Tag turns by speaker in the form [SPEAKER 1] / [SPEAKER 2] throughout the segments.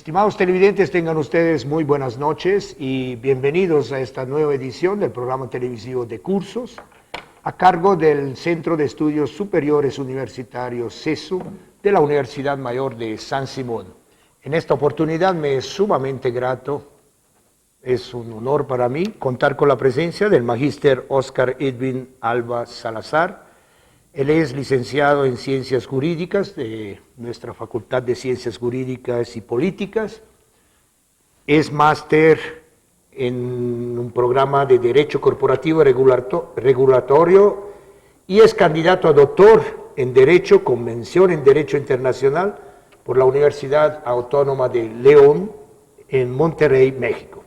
[SPEAKER 1] Estimados televidentes, tengan ustedes muy buenas noches y bienvenidos a esta nueva edición del programa televisivo de cursos a cargo del Centro de Estudios Superiores Universitarios CESU de la Universidad Mayor de San Simón. En esta oportunidad me es sumamente grato, es un honor para mí contar con la presencia del magíster Óscar Edwin Alba Salazar. Él es licenciado en Ciencias Jurídicas de nuestra Facultad de Ciencias Jurídicas y Políticas. Es máster en un programa de Derecho Corporativo Regulatorio y es candidato a doctor en Derecho con mención en Derecho Internacional por la Universidad Autónoma de León en Monterrey, México.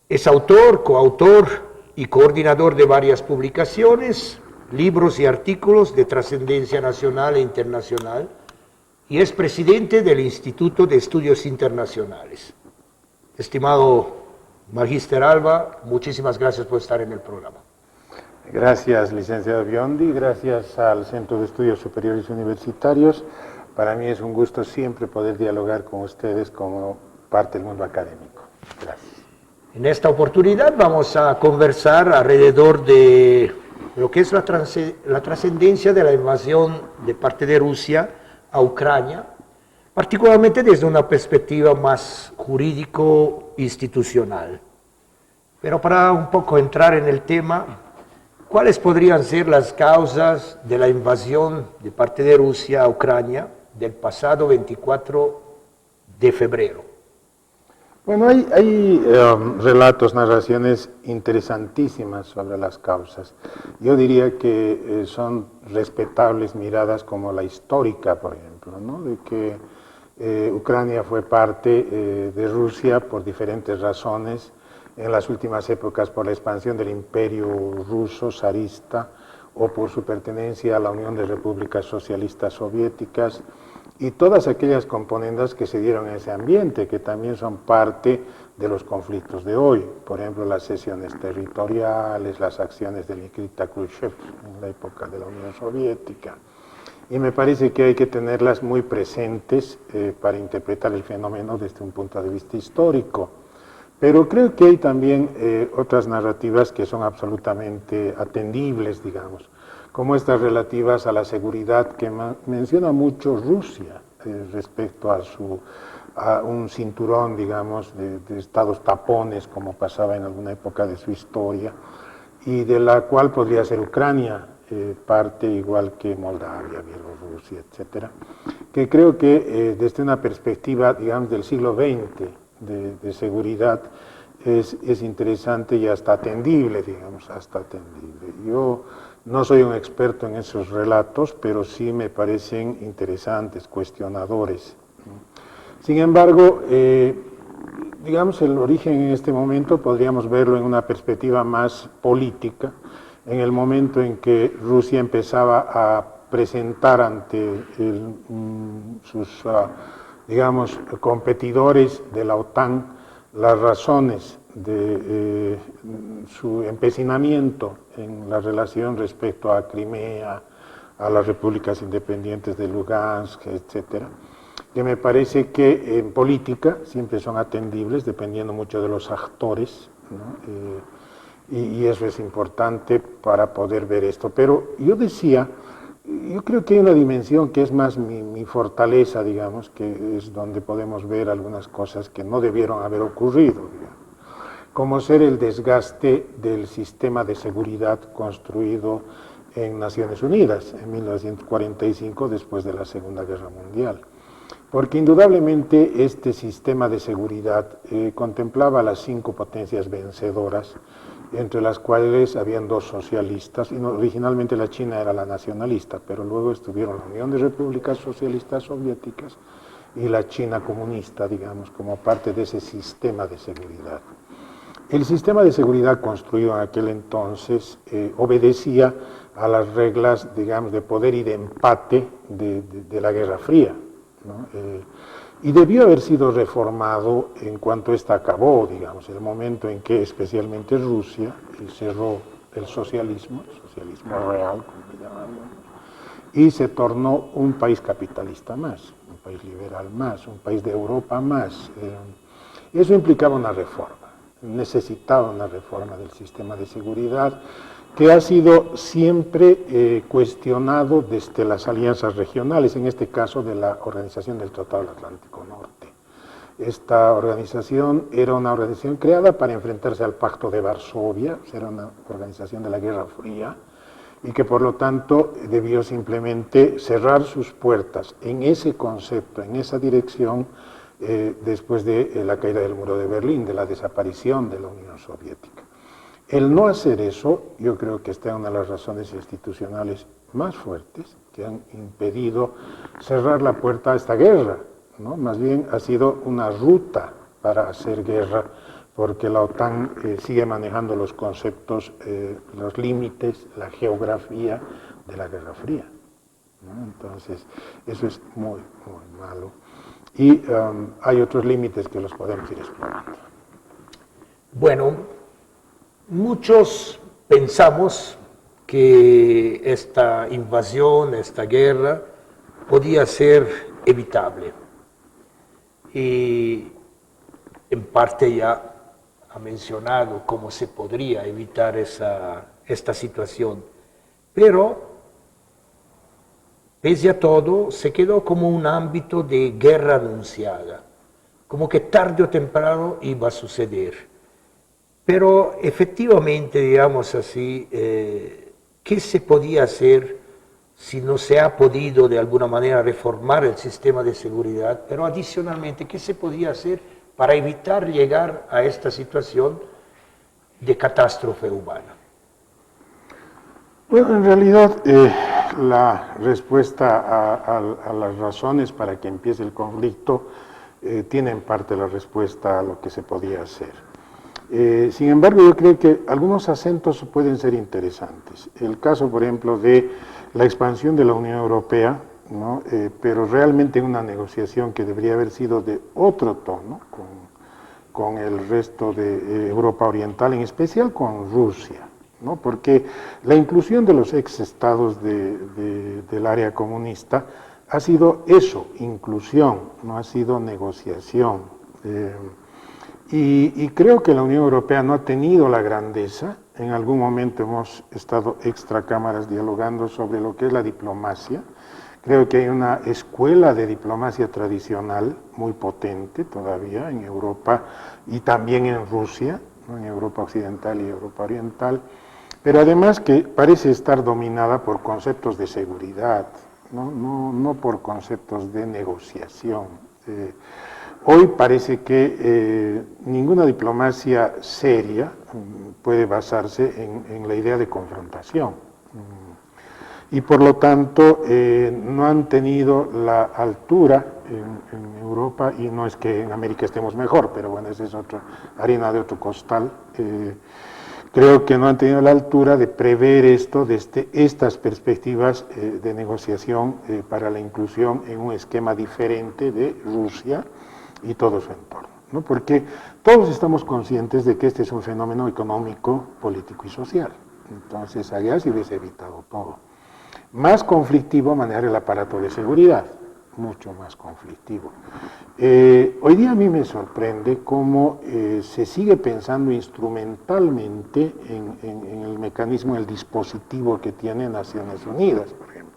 [SPEAKER 1] Es autor, coautor y coordinador de varias publicaciones, libros y artículos de trascendencia nacional e internacional, y es presidente del Instituto de Estudios Internacionales. Estimado magíster Alba, muchísimas gracias por estar en el programa.
[SPEAKER 2] Gracias, licenciado Biondi, gracias al Centro de Estudios Superiores Universitarios. Para mí es un gusto siempre poder dialogar con ustedes como parte del mundo académico. Gracias. En
[SPEAKER 1] esta oportunidad vamos a conversar alrededor de lo que es la trascendencia de la invasión de parte de Rusia a Ucrania, particularmente desde una perspectiva más jurídico-institucional. Pero para un poco entrar en el tema, ¿cuáles podrían ser las causas de la invasión de parte de Rusia a Ucrania del pasado 24 de febrero?
[SPEAKER 2] Bueno, hay relatos, narraciones interesantísimas sobre las causas. Yo diría que son respetables miradas como la histórica, por ejemplo, ¿no? De que Ucrania fue parte de Rusia por diferentes razones, en las últimas épocas por la expansión del imperio ruso zarista o por su pertenencia a la Unión de Repúblicas Socialistas Soviéticas, y todas aquellas componendas que se dieron en ese ambiente, que también son parte de los conflictos de hoy, por ejemplo, las cesiones territoriales, las acciones de Nikita Khrushchev en la época de la Unión Soviética. Y me parece que hay que tenerlas muy presentes para interpretar el fenómeno desde un punto de vista histórico. Pero creo que hay también otras narrativas que son absolutamente atendibles, digamos, como estas relativas a la seguridad que menciona mucho Rusia respecto a un cinturón, digamos, de estados tapones, como pasaba en alguna época de su historia, y de la cual podría ser Ucrania parte, igual que Moldavia, Bielorrusia, etcétera, que creo que desde una perspectiva, digamos, del siglo XX de seguridad es interesante y hasta atendible, digamos, hasta atendible. Yo no soy un experto en esos relatos, pero sí me parecen interesantes, cuestionadores. Sin embargo, digamos, el origen en este momento podríamos verlo en una perspectiva más política, en el momento en que Rusia empezaba a presentar ante sus, digamos, competidores de la OTAN las razones de su empecinamiento en la relación respecto a Crimea, a las repúblicas independientes de Lugansk, etcétera, que me parece que en política siempre son atendibles dependiendo mucho de los actores, ¿no? Y eso es importante para poder ver esto. Pero yo decía, yo creo que hay una dimensión que es más mi fortaleza, digamos, que es donde podemos ver algunas cosas que no debieron haber ocurrido, digamos, como ser el desgaste del sistema de seguridad construido en Naciones Unidas en 1945, después de la Segunda Guerra Mundial. Porque indudablemente este sistema de seguridad contemplaba las 5 potencias vencedoras, entre las cuales habían 2 socialistas, y originalmente la China era la nacionalista, pero luego estuvieron la Unión de Repúblicas Socialistas Soviéticas y la China comunista, digamos, como parte de ese sistema de seguridad. El sistema de seguridad construido en aquel entonces obedecía a las reglas, digamos, de poder y de empate de la Guerra Fría, ¿no? Y debió haber sido reformado en cuanto ésta acabó, digamos, el momento en que especialmente Rusia cerró el socialismo real, como le llamamos, y se tornó un país capitalista más, un país liberal más, un país de Europa más. Eso implicaba una reforma, necesitaba una reforma del sistema de seguridad que ha sido siempre cuestionado desde las alianzas regionales, en este caso de la Organización del Tratado del Atlántico Norte. Esta organización era una organización creada para enfrentarse al Pacto de Varsovia, era una organización de la Guerra Fría, y que por lo tanto debió simplemente cerrar sus puertas en ese concepto, en esa dirección, después de la caída del muro de Berlín, de la desaparición de la Unión Soviética. El no hacer eso, yo creo que está en una de las razones institucionales más fuertes que han impedido cerrar la puerta a esta guerra, ¿no? Más bien ha sido una ruta para hacer guerra, porque la OTAN sigue manejando los conceptos, los límites, la geografía de la Guerra Fría, ¿no? Entonces, eso es muy, muy malo. Y hay otros límites que los podemos ir explorando.
[SPEAKER 1] Bueno, muchos pensamos que esta invasión, esta guerra, podía ser evitable. Y en parte ya ha mencionado cómo se podría evitar esta situación. Pero, pese a todo, se quedó como un ámbito de guerra anunciada, como que tarde o temprano iba a suceder. Pero efectivamente, digamos así, ¿qué se podía hacer si no se ha podido de alguna manera reformar el sistema de seguridad? Pero adicionalmente, ¿qué se podía hacer para evitar llegar a esta situación de catástrofe humana?
[SPEAKER 2] Bueno, en realidad la respuesta a las razones para que empiece el conflicto tiene en parte la respuesta a lo que se podía hacer. Sin embargo, yo creo que algunos acentos pueden ser interesantes. El caso, por ejemplo, de la expansión de la Unión Europea, ¿no? Pero realmente una negociación que debería haber sido de otro tono con el resto de Europa Oriental, en especial con Rusia, ¿no? Porque la inclusión de los ex-estados del área comunista ha sido eso, inclusión, no ha sido negociación. Y creo que la Unión Europea no ha tenido la grandeza. En algún momento hemos estado extra cámaras dialogando sobre lo que es la diplomacia. Creo que hay una escuela de diplomacia tradicional muy potente todavía en Europa y también en Rusia, ¿no? En Europa Occidental y Europa Oriental, pero además que parece estar dominada por conceptos de seguridad, no por conceptos de negociación. Hoy parece que ninguna diplomacia seria puede basarse en la idea de confrontación. Y por lo tanto no han tenido la altura en Europa, y no es que en América estemos mejor, pero bueno, esa es otra harina de otro costal. Creo que no han tenido la altura de prever esto desde estas perspectivas de negociación para la inclusión en un esquema diferente de Rusia y todo su entorno, ¿no? Porque todos estamos conscientes de que este es un fenómeno económico, político y social. Entonces allá se hubiese evitado todo. Más conflictivo manejar el aparato de seguridad, mucho más conflictivo. Hoy día a mí me sorprende cómo se sigue pensando instrumentalmente en el mecanismo, el dispositivo que tiene Naciones Unidas, por ejemplo.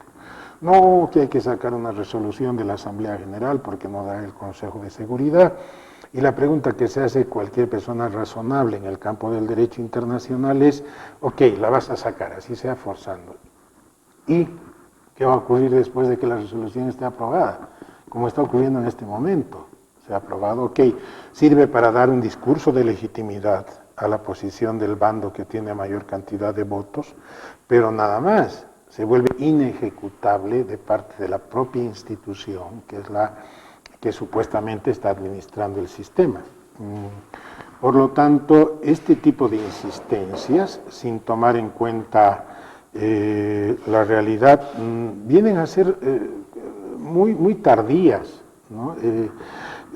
[SPEAKER 2] No que hay que sacar una resolución de la Asamblea General porque no da el Consejo de Seguridad. Y la pregunta que se hace cualquier persona razonable en el campo del derecho internacional es, ok, la vas a sacar, así sea forzando. ¿Y qué va a ocurrir después de que la resolución esté aprobada? Como está ocurriendo en este momento. Se ha aprobado, ok, sirve para dar un discurso de legitimidad a la posición del bando que tiene mayor cantidad de votos, pero nada más. Se vuelve inejecutable de parte de la propia institución, que es la que supuestamente está administrando el sistema. Por lo tanto, este tipo de insistencias, sin tomar en cuenta la realidad, vienen a ser muy tardías, ¿no?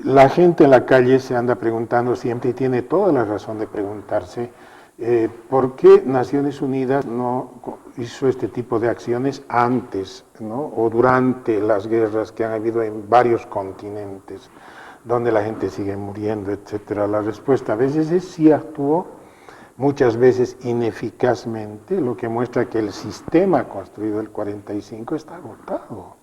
[SPEAKER 2] La gente en la calle se anda preguntando siempre, y tiene toda la razón de preguntarse, ¿Por qué Naciones Unidas no hizo este tipo de acciones antes, ¿no? O durante las guerras que han habido en varios continentes, donde la gente sigue muriendo, etcétera? La respuesta a veces es sí actuó, muchas veces ineficazmente, lo que muestra que el sistema construido el 45 está agotado.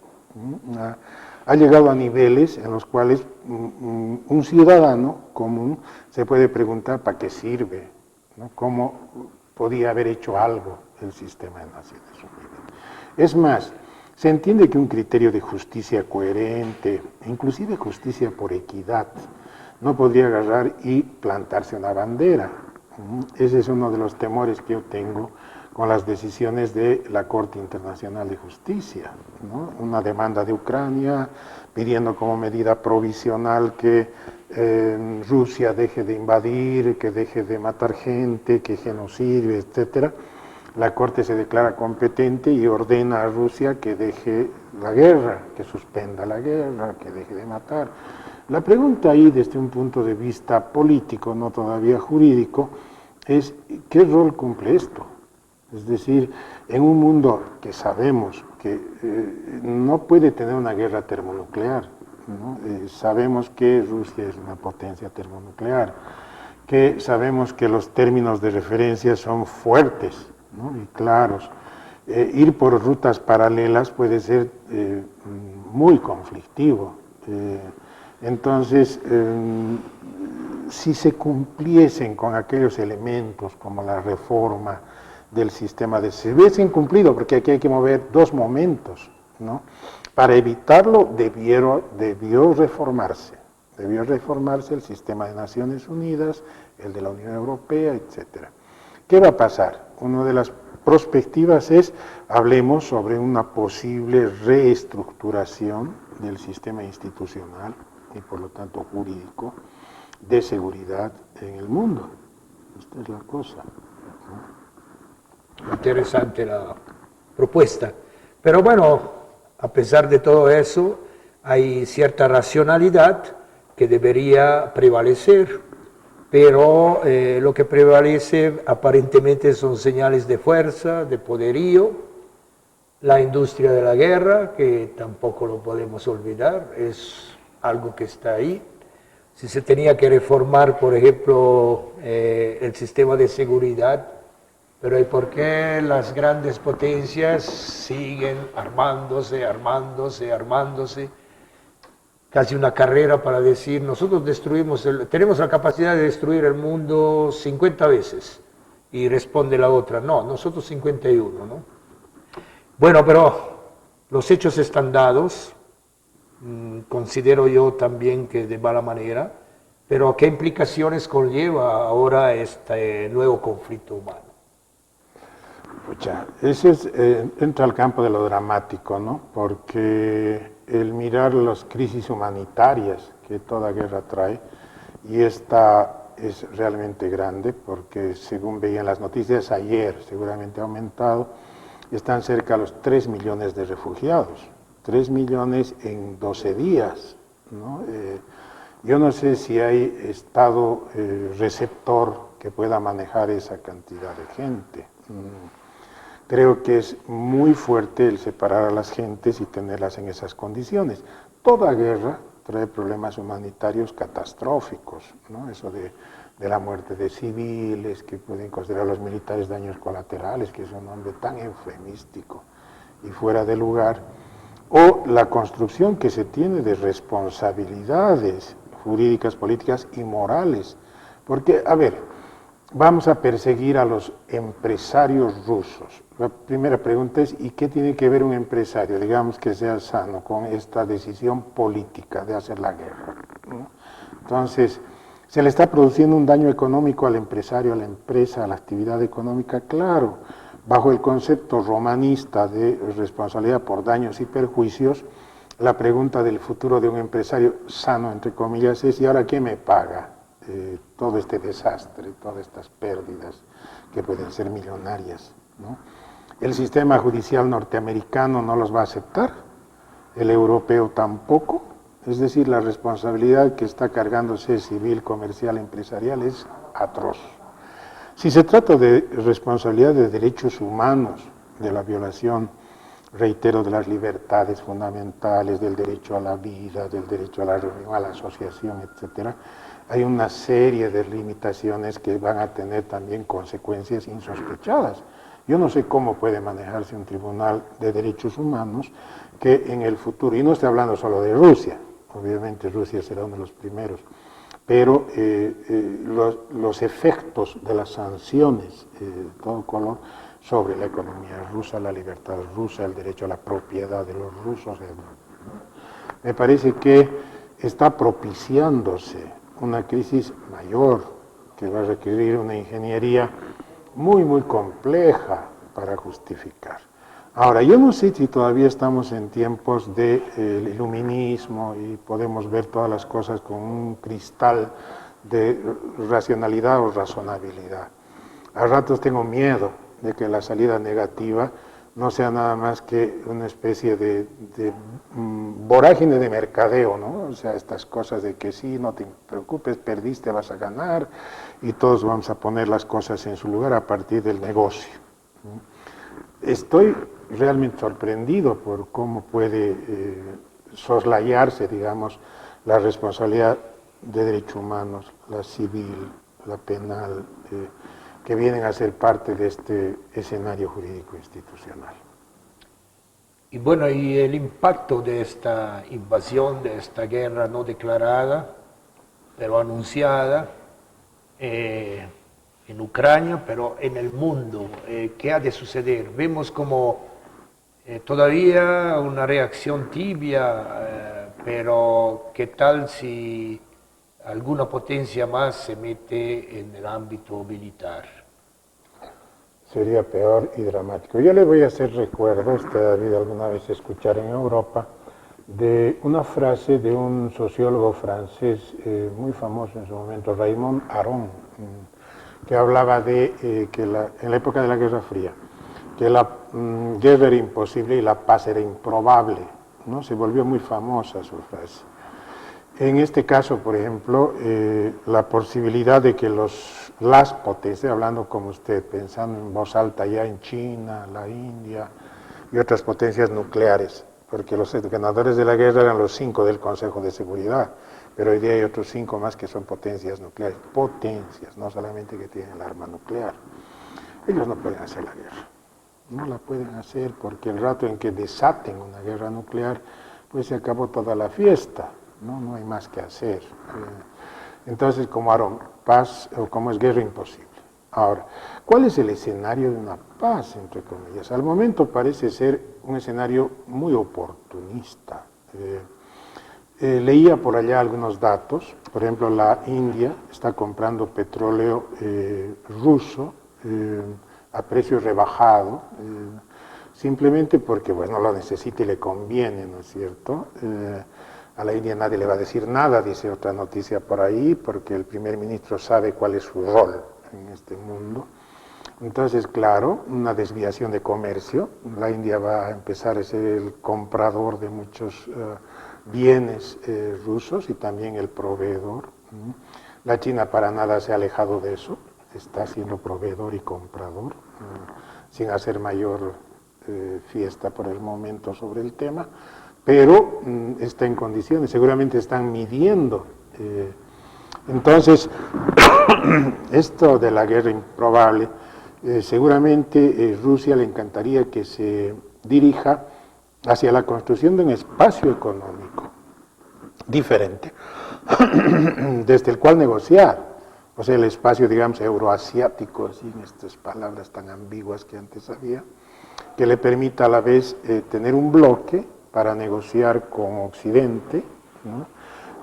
[SPEAKER 2] Ha llegado a niveles en los cuales un ciudadano común se puede preguntar para qué sirve, ¿no? ¿Cómo podía haber hecho algo el sistema de Naciones Unidas? Es más, se entiende que un criterio de justicia coherente, inclusive justicia por equidad, no podría agarrar y plantarse una bandera. Ese es uno de los temores que yo tengo con las decisiones de la Corte Internacional de Justicia, ¿no? Una demanda de Ucrania pidiendo como medida provisional que Rusia deje de invadir, que deje de matar gente, que genocide, etcétera. La Corte se declara competente y ordena a Rusia que deje la guerra, que suspenda la guerra, que deje de matar. La pregunta ahí, desde un punto de vista político, no todavía jurídico, es ¿qué rol cumple esto? Es decir, en un mundo que sabemos que no puede tener una guerra termonuclear, ¿no? Sabemos que Rusia es una potencia termonuclear, que sabemos que los términos de referencia son fuertes, ¿no? Y claros. Ir por rutas paralelas puede ser muy conflictivo. Entonces, si se cumpliesen con aquellos elementos como la reforma del sistema de... Se hubiesen cumplido, porque aquí hay que mover dos momentos, ¿no? Para evitarlo debió reformarse el sistema de Naciones Unidas, el de la Unión Europea, etc. ¿Qué va a pasar? Una de las perspectivas es, hablemos sobre una posible reestructuración del sistema institucional y por lo tanto jurídico de seguridad en el mundo. Esta es la cosa, ¿no?
[SPEAKER 1] Interesante la propuesta. Pero bueno, a pesar de todo eso, hay cierta racionalidad que debería prevalecer, pero lo que prevalece aparentemente son señales de fuerza, de poderío, la industria de la guerra, que tampoco lo podemos olvidar, es algo que está ahí. Si se tenía que reformar, por ejemplo, el sistema de seguridad, pero ¿y por qué las grandes potencias siguen armándose? Casi una carrera para decir, nosotros tenemos la capacidad de destruir el mundo 50 veces. Y responde la otra, no, nosotros 51, ¿no? Bueno, pero los hechos están dados, considero yo también que de mala manera, pero ¿qué implicaciones conlleva ahora este nuevo conflicto humano?
[SPEAKER 2] Pucha, eso entra al campo de lo dramático, ¿no? Porque el mirar las crisis humanitarias que toda guerra trae, y esta es realmente grande, porque según veían las noticias ayer, seguramente ha aumentado, están cerca de los 3 millones de refugiados, 3 millones en 12 días, ¿no? Yo no sé si hay Estado receptor que pueda manejar esa cantidad de gente. Creo que es muy fuerte el separar a las gentes y tenerlas en esas condiciones. Toda guerra trae problemas humanitarios catastróficos, ¿no? Eso de la muerte de civiles, que pueden considerar los militares daños colaterales, que es un nombre tan eufemístico y fuera de lugar, o la construcción que se tiene de responsabilidades jurídicas, políticas y morales. Porque, a ver, vamos a perseguir a los empresarios rusos. La primera pregunta es, ¿y qué tiene que ver un empresario, digamos que sea sano, con esta decisión política de hacer la guerra, ¿no? Entonces, ¿se le está produciendo un daño económico al empresario, a la empresa, a la actividad económica? Claro, bajo el concepto romanista de responsabilidad por daños y perjuicios, la pregunta del futuro de un empresario sano, entre comillas, es, ¿y ahora qué me paga todo este desastre, todas estas pérdidas que pueden ser millonarias, ¿no? El sistema judicial norteamericano no los va a aceptar, el europeo tampoco, es decir, la responsabilidad que está cargándose civil, comercial, empresarial es atroz. Si se trata de responsabilidad de derechos humanos, de la violación, reitero, de las libertades fundamentales, del derecho a la vida, del derecho a la reunión, a la asociación, etcétera, hay una serie de limitaciones que van a tener también consecuencias insospechadas. Yo no sé cómo puede manejarse un tribunal de derechos humanos que en el futuro, y no estoy hablando solo de Rusia, obviamente Rusia será uno de los primeros, pero los efectos de las sanciones de todo color sobre la economía rusa, la libertad rusa, el derecho a la propiedad de los rusos, me parece que está propiciándose una crisis mayor que va a requerir una ingeniería muy, muy compleja para justificar. Ahora, yo no sé si todavía estamos en tiempos del iluminismo y podemos ver todas las cosas con un cristal de racionalidad o razonabilidad. A ratos tengo miedo de que la salida negativa no sea nada más que una especie de vorágine de mercadeo, ¿no? O sea, estas cosas de que sí, no te preocupes, perdiste, vas a ganar, y todos vamos a poner las cosas en su lugar a partir del negocio. Estoy realmente sorprendido por cómo puede soslayarse, digamos, la responsabilidad de derechos humanos, la civil, la penal, que vienen a ser parte de este escenario jurídico institucional.
[SPEAKER 1] Y bueno, y el impacto de esta invasión, de esta guerra no declarada, pero anunciada, en Ucrania, pero en el mundo, ¿qué ha de suceder? Vemos como todavía una reacción tibia, pero ¿qué tal si alguna potencia más se mete en el ámbito militar?
[SPEAKER 2] Sería peor y dramático. Yo le voy a hacer recuerdo, usted ha debido alguna vez escuchar en Europa, de una frase de un sociólogo francés muy famoso en su momento, Raymond Aron, que hablaba de que en la época de la Guerra Fría, que la guerra era imposible y la paz era improbable, ¿no? Se volvió muy famosa su frase. En este caso, por ejemplo, la posibilidad de que las potencias, hablando como usted, pensando en voz alta ya en China, la India y otras potencias nucleares, porque los ganadores de la guerra eran los 5 del Consejo de Seguridad, pero hoy día hay otros 5 más que son potencias nucleares, potencias, no solamente que tienen el arma nuclear. Ellos no pueden hacer la guerra, no la pueden hacer porque el rato en que desaten una guerra nuclear, pues se acabó toda la fiesta. No hay más que hacer. Entonces, como Aron, paz o como es guerra imposible. Ahora, ¿cuál es el escenario de una paz, entre comillas? Al momento parece ser un escenario muy oportunista. Leía por allá algunos datos, por ejemplo, la India está comprando petróleo ruso a precio rebajado, simplemente porque, bueno, lo necesita y le conviene, ¿no es cierto? A la India nadie le va a decir nada, dice otra noticia por ahí, porque el primer ministro sabe cuál es su rol en este mundo. Entonces, claro, una desviación de comercio. La India va a empezar a ser el comprador de muchos bienes rusos y también el proveedor. La China para nada se ha alejado de eso, está siendo proveedor y comprador, sin hacer mayor fiesta por el momento sobre el tema. Pero está en condiciones, seguramente están midiendo. Entonces, esto de la guerra improbable, seguramente Rusia le encantaría que se dirija hacia la construcción de un espacio económico diferente, desde el cual negociar. O sea, el espacio, digamos, euroasiático, sin estas palabras tan ambiguas que antes había, que le permita a la vez tener un bloque para negociar con Occidente, ¿no?,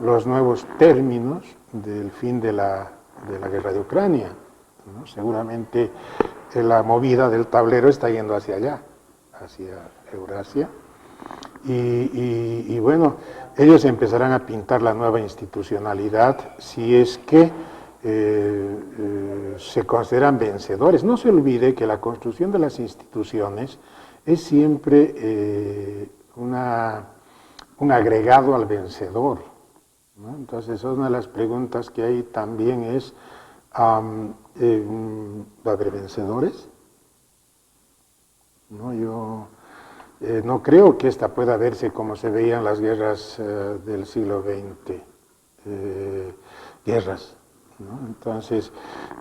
[SPEAKER 2] los nuevos términos del fin de la guerra de Ucrania, ¿no? Seguramente la movida del tablero está yendo hacia allá, hacia Eurasia, y bueno, ellos empezarán a pintar la nueva institucionalidad si es que se consideran vencedores. No se olvide que la construcción de las instituciones es siempre un agregado al vencedor, ¿no? Entonces, una de las preguntas que hay también es ¿Va a haber vencedores? No, yo no creo que esta pueda verse como se veían las guerras del siglo XX, guerras, ¿no? Entonces,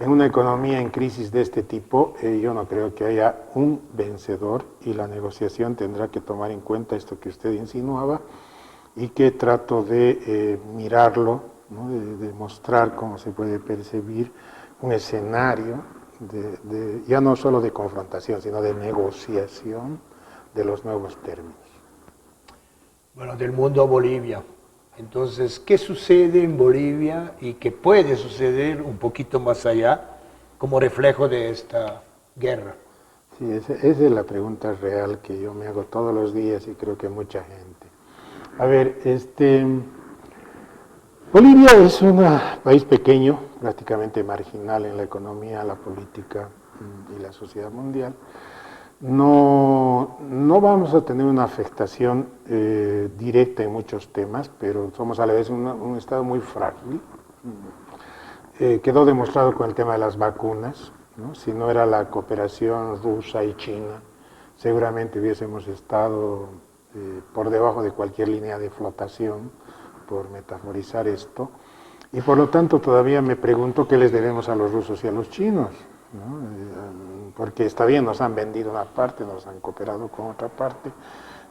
[SPEAKER 2] en una economía en crisis de este tipo, yo no creo que haya un vencedor, y la negociación tendrá que tomar en cuenta esto que usted insinuaba y que trato de mirarlo, ¿no? de mostrar cómo se puede percibir un escenario ya no solo de confrontación, sino de negociación de los nuevos términos.
[SPEAKER 1] Bueno, del mundo a Bolivia. Entonces, ¿qué sucede en Bolivia y qué puede suceder un poquito más allá como reflejo de esta guerra?
[SPEAKER 2] Sí, esa es la pregunta real que yo me hago todos los días y creo que mucha gente. A ver, Bolivia es un país pequeño, prácticamente marginal en la economía, la política y la sociedad mundial. No vamos a tener una afectación directa en muchos temas, pero somos a la vez un estado muy frágil. Quedó demostrado con el tema de las vacunas, ¿no? Si no era la cooperación rusa y china, seguramente hubiésemos estado por debajo de cualquier línea de flotación, por metaforizar esto, y por lo tanto todavía me pregunto qué les debemos a los rusos y a los chinos, ¿no? Porque está bien, nos han vendido una parte, nos han cooperado con otra parte,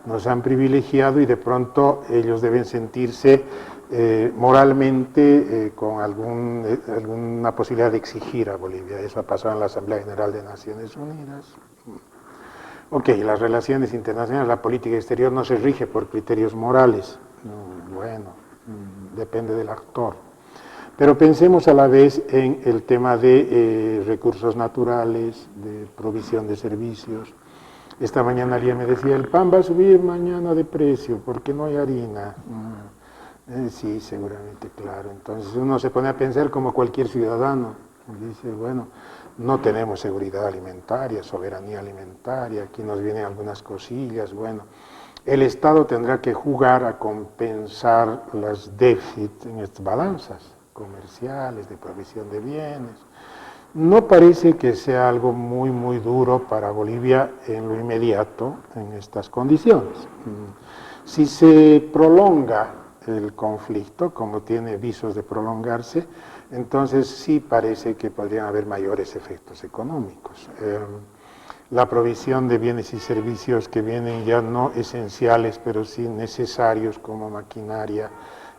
[SPEAKER 2] nos han privilegiado y de pronto ellos deben sentirse moralmente con alguna posibilidad de exigir a Bolivia. Eso ha pasado en la Asamblea General de Naciones Unidas. Ok, las relaciones internacionales, la política exterior no se rige por criterios morales. Bueno, depende del actor. Pero pensemos a la vez en el tema de recursos naturales, de provisión de servicios. Esta mañana alguien me decía, el pan va a subir mañana de precio porque no hay harina. Sí, seguramente, claro. Entonces uno se pone a pensar como cualquier ciudadano. Dice, bueno, no tenemos seguridad alimentaria, soberanía alimentaria, aquí nos vienen algunas cosillas, bueno. El Estado tendrá que jugar a compensar los déficits en estas balanzas comerciales, de provisión de bienes. No parece que sea algo muy duro para Bolivia en lo inmediato, en estas condiciones. Si se prolonga el conflicto, como tiene visos de prolongarse, entonces sí parece que podrían haber mayores efectos económicos. La provisión de bienes y servicios que vienen ya no esenciales, pero sí necesarios como maquinaria,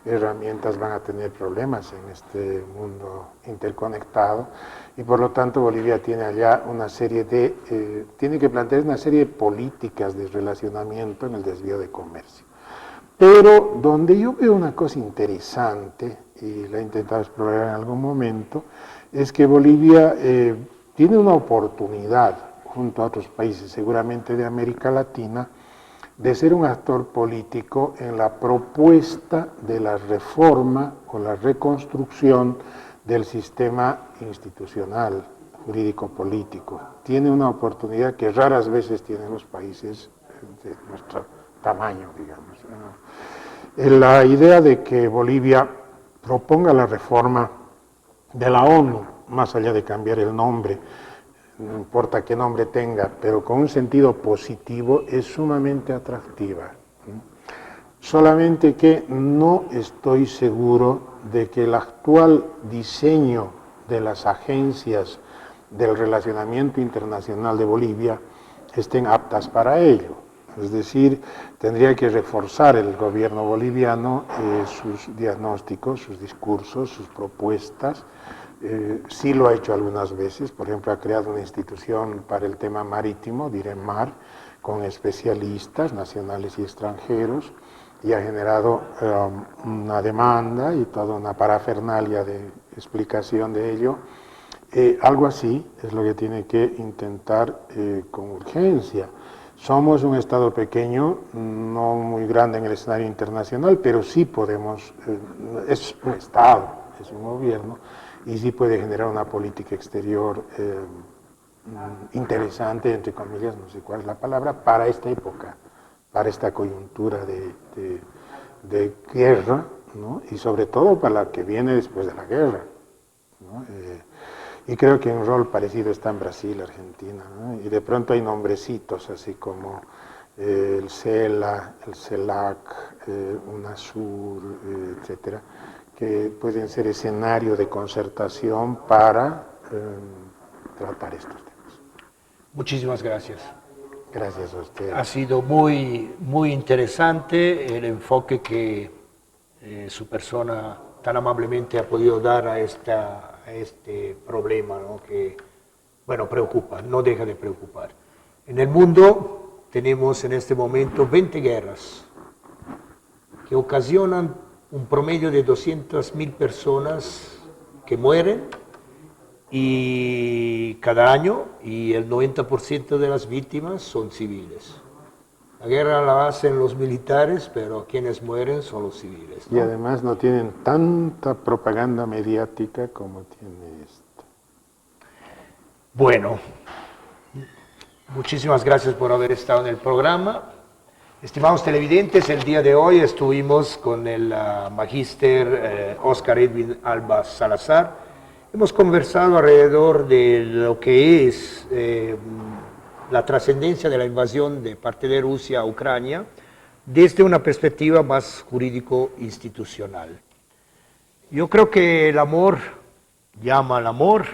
[SPEAKER 2] herramientas, van a tener problemas en este mundo interconectado y por lo tanto Bolivia tiene allá una serie tiene que plantear una serie de políticas de relacionamiento en el desvío de comercio. Pero donde yo veo una cosa interesante, y la he intentado explorar en algún momento, es que Bolivia tiene una oportunidad junto a otros países, seguramente de América Latina, de ser un actor político en la propuesta de la reforma o la reconstrucción del sistema institucional, jurídico-político. Tiene una oportunidad que raras veces tienen los países de nuestro tamaño, digamos. La idea de que Bolivia proponga la reforma de la ONU, más allá de cambiar el nombre, no importa qué nombre tenga, pero con un sentido positivo, es sumamente atractiva. Solamente que no estoy seguro de que el actual diseño de las agencias del relacionamiento internacional de Bolivia estén aptas para ello. Es decir, tendría que reforzar el gobierno boliviano sus diagnósticos, sus discursos, sus propuestas. Sí lo ha hecho algunas veces, por ejemplo, ha creado una institución para el tema marítimo, DIREMAR, con especialistas nacionales y extranjeros, y ha generado una demanda y toda una parafernalia de explicación de ello. Algo así es lo que tiene que intentar con urgencia. Somos un Estado pequeño, no muy grande en el escenario internacional, pero sí podemos, es un Estado, es un gobierno, y sí puede generar una política exterior interesante, entre comillas, no sé cuál es la palabra, para esta época, para esta coyuntura de guerra, ¿no? Y sobre todo para la que viene después de la guerra, ¿no? Y creo que un rol parecido está en Brasil, Argentina, ¿no? Y de pronto hay nombrecitos así como el CELA, el CELAC, UNASUR, etcétera, que pueden ser escenario de concertación para tratar estos temas.
[SPEAKER 1] Muchísimas gracias.
[SPEAKER 2] Gracias a usted.
[SPEAKER 1] Ha sido muy interesante el enfoque que su persona tan amablemente ha podido dar a este problema, ¿no? Que, bueno, preocupa, no deja de preocupar. En el mundo tenemos en este momento 20 guerras que ocasionan un promedio de 200.000 personas que mueren y cada año, y el 90% de las víctimas son civiles. La guerra la hacen los militares, pero quienes mueren son los civiles, ¿no?
[SPEAKER 2] Y además no tienen tanta propaganda mediática como tiene esto.
[SPEAKER 1] Bueno, muchísimas gracias por haber estado en el programa. Estimados televidentes, el día de hoy estuvimos con el magíster Oscar Edwin Alba Salazar. Hemos conversado alrededor de lo que es la trascendencia de la invasión de parte de Rusia a Ucrania desde una perspectiva más jurídico-institucional. Yo creo que el amor llama al amor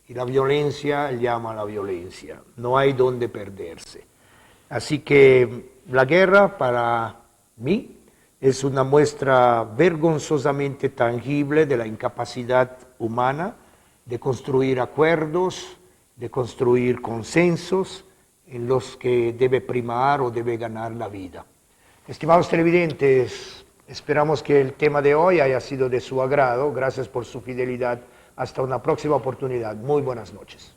[SPEAKER 1] y la violencia llama a la violencia. No hay donde perderse. Así que la guerra para mí es una muestra vergonzosamente tangible de la incapacidad humana de construir acuerdos, de construir consensos en los que debe primar o debe ganar la vida. Estimados televidentes, esperamos que el tema de hoy haya sido de su agrado. Gracias por su fidelidad. Hasta una próxima oportunidad. Muy buenas noches.